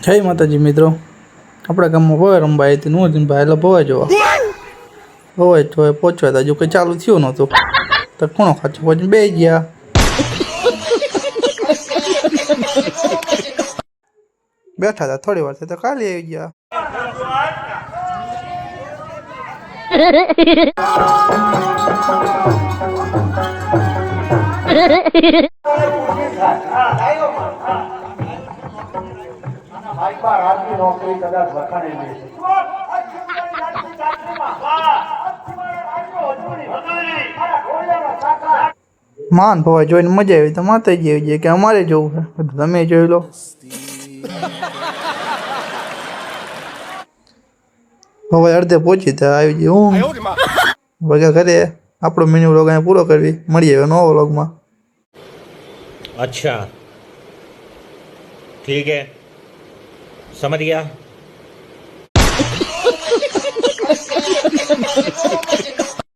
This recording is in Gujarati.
જય માતાજી મિત્રો, આપણા ગામમાં ભવાઈ રમવા આવી હતી નું ભાઈ એટલે ભવાઈ જોવા જો પહોંચવા હતા, જો કંઈ ચાલુ થયું નહોતું તો ખૂણો ખાચો પછી બે ગયા. બેઠા હતા થોડી વાર તો ખાલી આવી ગયા. માન ભવાઈ જોઈને મજા આવી તો માતાજી આવી જાય કે અમારે જોવું છે, બધું તમે જોઈ લો. ભવાઈ અડધે પહોંચી ત્યાં આવી જાય હું વગર ઘરે. આપણો મિની વ્લોગ અહીંયા પૂરો કરવી, મળીએ હવે નવા વ્લોગમાં. अच्छा ठीक है, समझ गया.